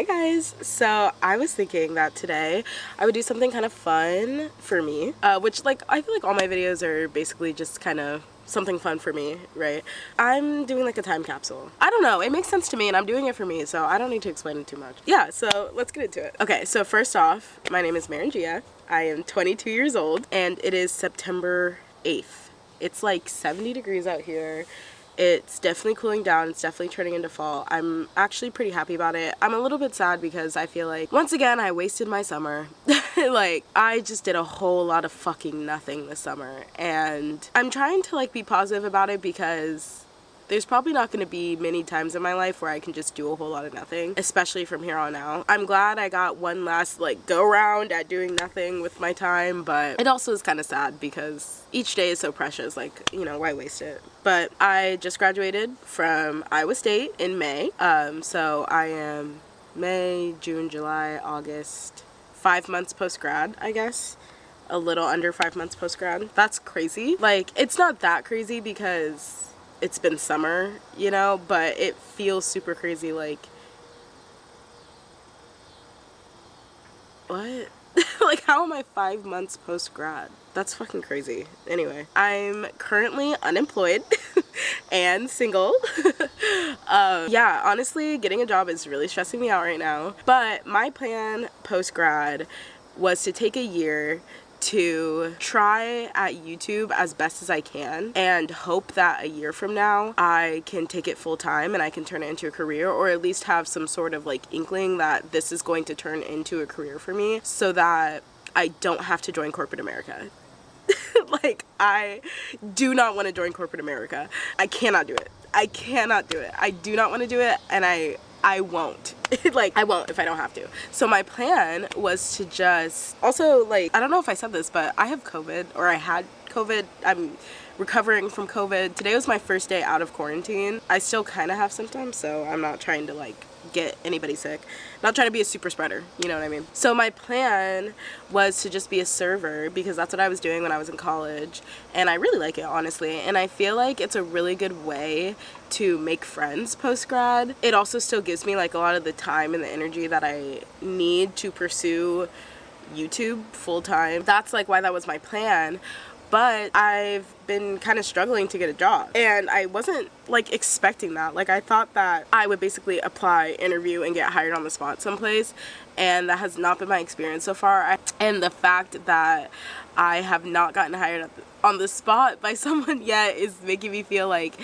Hey guys, so I was thinking that today I would do something kind of fun for me, which like I feel like all my videos are basically just kind of something fun for me, right? I'm doing like a time capsule. I don't know, it makes sense to me and I'm doing it for me, so I don't need to explain it too much. Yeah, so let's get into it. Okay, so first off, my name is Marangia. I am 22 years old and it is September 8th. It's like 70 degrees out here. It's definitely cooling down. It's definitely turning into fall. I'm actually pretty happy about it. I'm a little bit sad because I feel like, once again, I wasted my summer. Like, I just did a whole lot of fucking nothing this summer. And I'm trying to, like, be positive about it because there's probably not going to be many times in my life where I can just do a whole lot of nothing, especially from here on out. I'm glad I got one last, like, go round at doing nothing with my time, but it also is kind of sad because each day is so precious, like, you know, why waste it? But I just graduated from Iowa State in May, so I am May, June, July, August, 5 months post-grad, I guess. A little under 5 months post-grad. That's crazy. Like, it's not that crazy because it's been summer, you know, but it feels super crazy. Like, what? Like, how am I 5 months post-grad? That's fucking crazy. Anyway, I'm currently unemployed and single. Yeah, honestly, getting a job is really stressing me out right now. But my plan post-grad was to take a year to try at YouTube as best as I can and hope that a year from now I can take it full time and I can turn it into a career, or at least have some sort of like inkling that this is going to turn into a career for me so that I don't have to join corporate America. Like, I do not want to join corporate America. I cannot do it. I cannot do it. I do not want to do it, and I won't. Like, I won't if I don't have to. So my plan was to just, also, like, I don't know if I said this, but I have COVID, or I had COVID. I'm recovering from COVID. Today was my first day out of quarantine. I still kind of have symptoms, so I'm not trying to, like, get anybody sick. Not trying to be a super spreader, you know what I mean? So my plan was to just be a server because that's what I was doing when I was in college, and I really like it, honestly, and I feel like it's a really good way to make friends post-grad. It also still gives me like a lot of the time and the energy that I need to pursue YouTube full-time. That's like why that was my plan. But I've been kind of struggling to get a job, and I wasn't like expecting that. Like, I thought that I would basically apply, interview, and get hired on the spot someplace, and that has not been my experience so far. And the fact that I have not gotten hired on the spot by someone yet is making me feel like,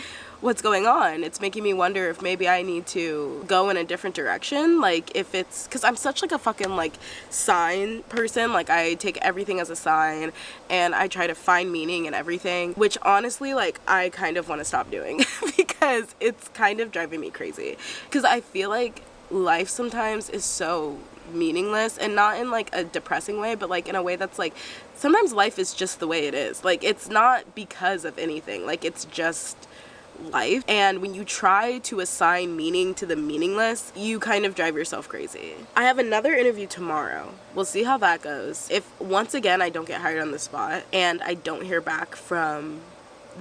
what's going on? It's making me wonder if maybe I need to go in a different direction. Like, if it's, because I'm such like a fucking like sign person. Like, I take everything as a sign and I try to find meaning in everything, which honestly, like, I kind of want to stop doing because it's kind of driving me crazy. Because I feel like life sometimes is so meaningless, and not in like a depressing way, but like in a way that's like, sometimes life is just the way it is. Like, it's not because of anything. Like, it's just life, and when you try to assign meaning to the meaningless, you kind of drive yourself crazy. I have another interview tomorrow. We'll see how that goes. If once again I don't get hired on the spot and I don't hear back from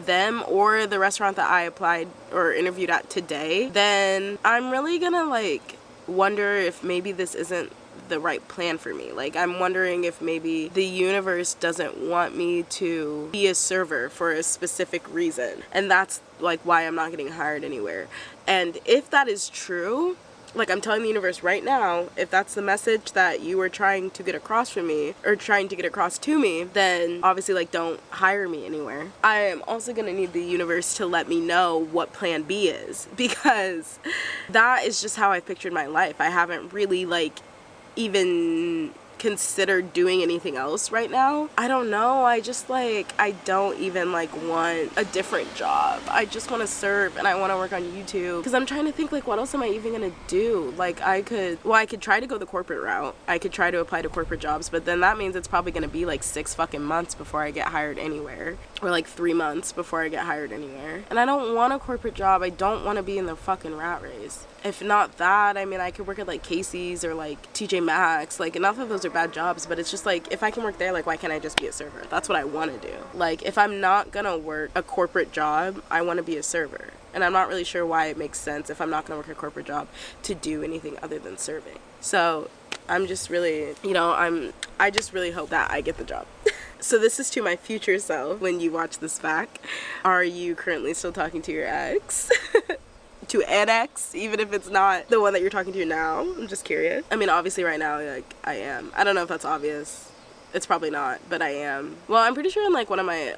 them or the restaurant that I applied or interviewed at today, then I'm really gonna like wonder if maybe this isn't the right plan for me. Like, I'm wondering if maybe the universe doesn't want me to be a server for a specific reason, and that's like why I'm not getting hired anywhere. And if that is true, like, I'm telling the universe right now, if that's the message that you were trying to get across from me, or trying to get across to me, then obviously, like, don't hire me anywhere. I am also gonna need the universe to let me know what plan B is, because that is just how I pictured my life. I haven't really, like, even considered doing anything else right now. I don't know, I just like, I don't even like want a different job. I just want to serve and I want to work on YouTube, because I'm trying to think like, what else am I even gonna do? Like, I could try to go the corporate route. I could try to apply to corporate jobs, but then that means it's probably gonna be like 6 fucking months before I get hired anywhere, or like 3 months before I get hired anywhere. And I don't want a corporate job. I don't want to be in the fucking rat race. If not that, I mean, I could work at like Casey's or like TJ Maxx. Like, not that those are bad jobs, but it's just like, if I can work there, like, why can't I just be a server? That's what I want to do. Like, if I'm not gonna work a corporate job, I want to be a server. And I'm not really sure why it makes sense if I'm not going to work a corporate job to do anything other than serving. So I'm just really, I just really hope that I get the job. So this is to my future self when you watch this back. Are you currently still talking to your ex? To an ex, even if it's not the one that you're talking to now? I'm just curious. I mean, obviously right now, like, I am. I don't know if that's obvious. It's probably not, but I am. Well, I'm pretty sure in like one of my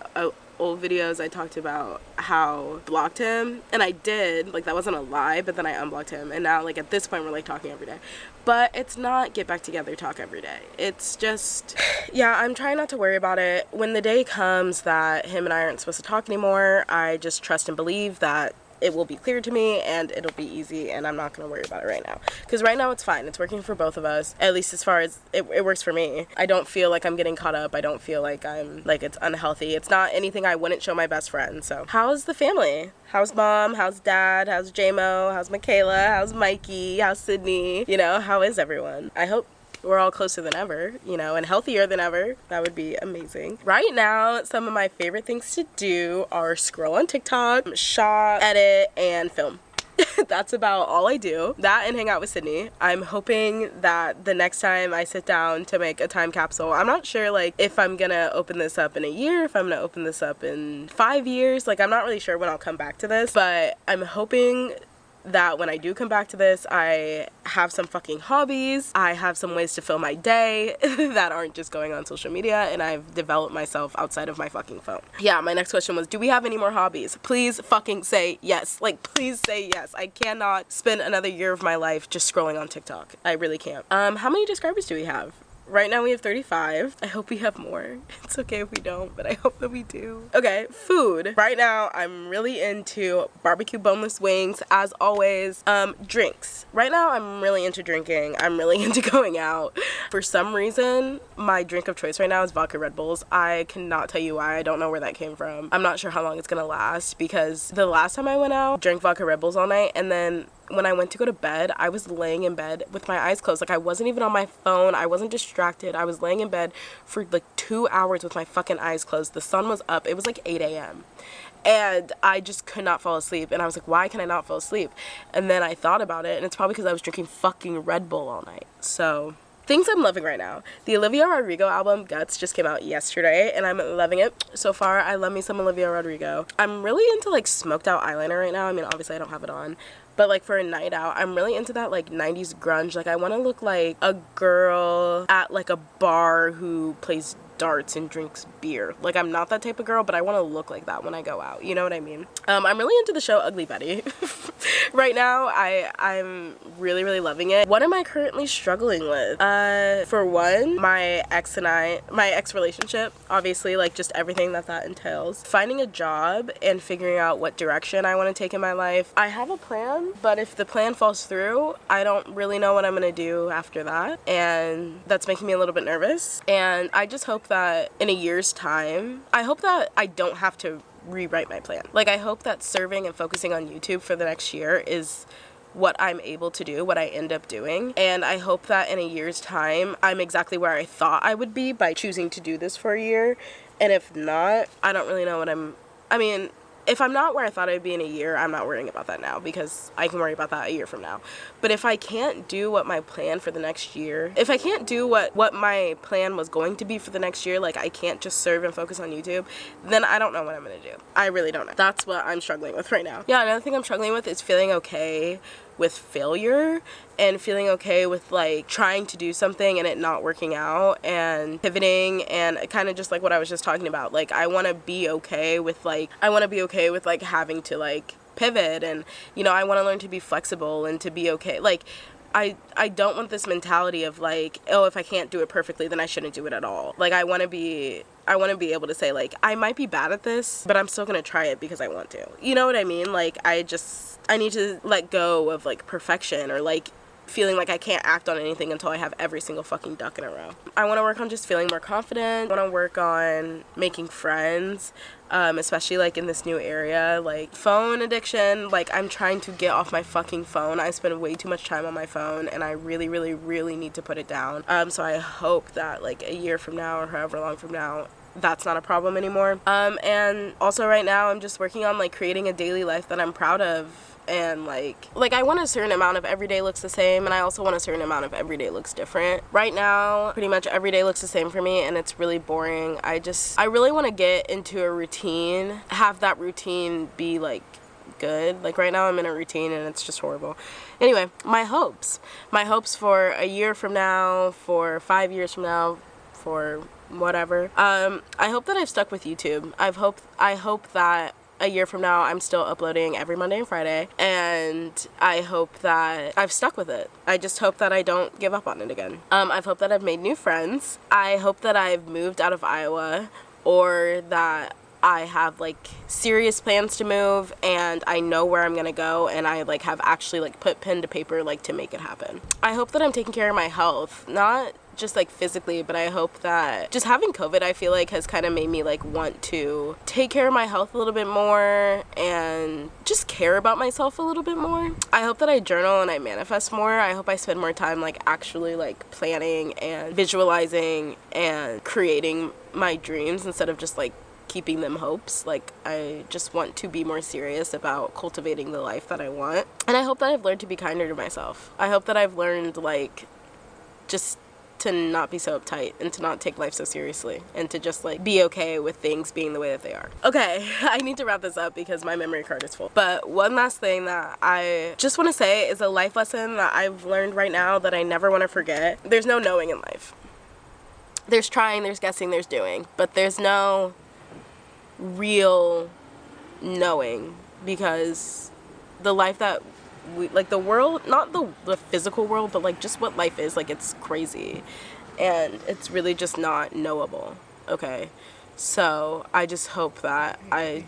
old videos I talked about how I blocked him, and I did, like, that wasn't a lie, but then I unblocked him, and now, like, at this point we're like talking every day. But it's not get back together, talk every day. It's just, yeah, I'm trying not to worry about it. When the day comes that him and I aren't supposed to talk anymore, I just trust and believe that it will be clear to me and it'll be easy, and I'm not going to worry about it right now. Because right now it's fine. It's working for both of us, at least as far as it works for me. I don't feel like I'm getting caught up. I don't feel like it's unhealthy. It's not anything I wouldn't show my best friend. So how's the family? How's mom? How's dad? How's JMO? How's Michaela? How's Mikey? How's Sydney? How is everyone? I hope we're all closer than ever, and healthier than ever. That would be amazing. Right now, some of my favorite things to do are scroll on TikTok, shop, edit, and film. That's about all I do. That and hang out with Sydney. I'm hoping that the next time I sit down to make a time capsule, I'm not sure like if I'm gonna open this up in a year, if I'm gonna open this up in 5 years. Like, I'm not really sure when I'll come back to this, but I'm hoping that when I do come back to this, I have some fucking hobbies, I have some ways to fill my day that aren't just going on social media, and I've developed myself outside of my fucking phone. Yeah, my next question was, do we have any more hobbies? Please fucking say yes. Like, please say yes. I cannot spend another year of my life just scrolling on TikTok. I really can't. How many subscribers do we have? Right now we have 35. I hope we have more. It's okay if we don't, but I hope that we do. Okay, food. Right now I'm really into barbecue boneless wings, as always. Drinks. Right now I'm really into drinking. I'm really into going out. For some reason, my drink of choice right now is vodka Red Bulls. I cannot tell you why. I don't know where that came from. I'm not sure how long it's gonna last, because the last time I went out, drank vodka Red Bulls all night, and then when I went to go to bed, I was laying in bed with my eyes closed. Like, I wasn't even on my phone. I wasn't distracted. I was laying in bed for like 2 hours with my fucking eyes closed. The sun was up. It was like 8 a.m. And I just could not fall asleep. And I was like, why can I not fall asleep? And then I thought about it, and it's probably because I was drinking fucking Red Bull all night. So things I'm loving right now. The Olivia Rodrigo album, Guts, just came out yesterday, and I'm loving it so far. I love me some Olivia Rodrigo. I'm really into like smoked out eyeliner right now. I mean, obviously I don't have it on, but like for a night out, I'm really into that like 90s grunge. Like, I want to look like a girl at like a bar who plays darts and drinks beer. Like, I'm not that type of girl, but I want to look like that when I go out. You know what I mean? I'm really into the show Ugly Betty. Right now, I'm really, really loving it. What am I currently struggling with? For one, my ex relationship, obviously, like just everything that entails. Finding a job and figuring out what direction I want to take in my life. I have a plan, but if the plan falls through, I don't really know what I'm gonna do after that, and that's making me a little bit nervous. And I just hope that in a year's time, I hope that I don't have to rewrite my plan. Like, I hope that serving and focusing on YouTube for the next year is what I'm able to do, what I end up doing. And I hope that in a year's time, I'm exactly where I thought I would be by choosing to do this for a year. And if not, I don't really know if I'm not where I thought I'd be in a year, I'm not worrying about that now, because I can worry about that a year from now. But if I can't do what my plan for the next year, if I can't do what my plan was going to be for the next year, like I can't just serve and focus on YouTube, then I don't know what I'm gonna do. I really don't know. That's what I'm struggling with right now. Yeah, another thing I'm struggling with is feeling okay with failure, and feeling okay with like trying to do something and it not working out, and pivoting, and kind of just like what I was just talking about. Like, I want to be okay with having to like pivot, and I want to learn to be flexible and to be okay. Like, I don't want this mentality of like, oh, if I can't do it perfectly, then I shouldn't do it at all. Like, I want to be able to say, like, I might be bad at this, but I'm still gonna try it because I want to. You know what I mean? Like, I need to let go of like perfection, or like feeling like I can't act on anything until I have every single fucking duck in a row. I want to work on just feeling more confident. I want to work on making friends, especially like in this new area. Like, phone addiction, like, I'm trying to get off my fucking phone. I spend way too much time on my phone, and I really, really, really need to put it down. So I hope that like a year from now, or however long from now, that's not a problem anymore. And also right now I'm just working on like creating a daily life that I'm proud of. And like I want a certain amount of every day looks the same, and I also want a certain amount of every day looks different. Right now, pretty much every day looks the same for me, and it's really boring. I really want to get into a routine, have that routine be like good. Like right now I'm in a routine and it's just horrible. Anyway, my hopes for a year from now, for 5 years from now, for whatever. I hope that I've stuck with YouTube. I hope that a year from now I'm still uploading every Monday and Friday, and I hope that I've stuck with it. I just hope that I don't give up on it again. I hope that I've made new friends. I hope that I've moved out of Iowa, or that I have like serious plans to move and I know where I'm gonna go, and I like have actually like put pen to paper like to make it happen. I hope that I'm taking care of my health, not just like physically, but I hope that just having COVID, I feel like has kind of made me like want to take care of my health a little bit more and just care about myself a little bit more. I hope that I journal and I manifest more. I hope I spend more time like actually like planning and visualizing and creating my dreams instead of just like keeping them hopes. Like I just want to be more serious about cultivating the life that I want. And I hope that I've learned to be kinder to myself. I hope that I've learned like just to not be so uptight and to not take life so seriously and to just like be okay with things being the way that they are. Okay, I need to wrap this up because my memory card is full. But one last thing that I just want to say is a life lesson that I've learned right now that I never want to forget. There's no knowing in life. There's trying, there's guessing, there's doing, but there's no real knowing, because the life that we like, the world, not the physical world, but like just what life is like, it's crazy and it's really just not knowable. Okay, so I just hope that I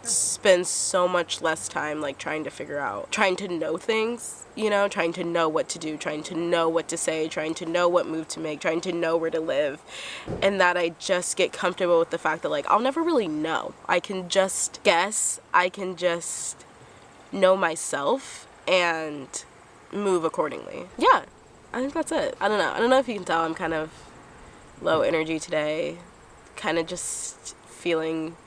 spend so much less time like trying to know things, you know, trying to know what to do, trying to know what to say, trying to know what move to make, trying to know where to live, and that I just get comfortable with the fact that like I'll never really know. I can just guess, I can just know myself and move accordingly. Yeah, I think that's it. I don't know if you can tell, I'm kind of low energy today, kind of just feeling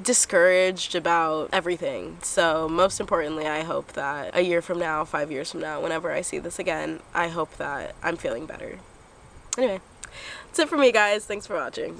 discouraged about everything. So most importantly, I hope that a year from now, 5 years from now, whenever I see this again, I hope that I'm feeling better. Anyway, that's it for me, guys. Thanks for watching.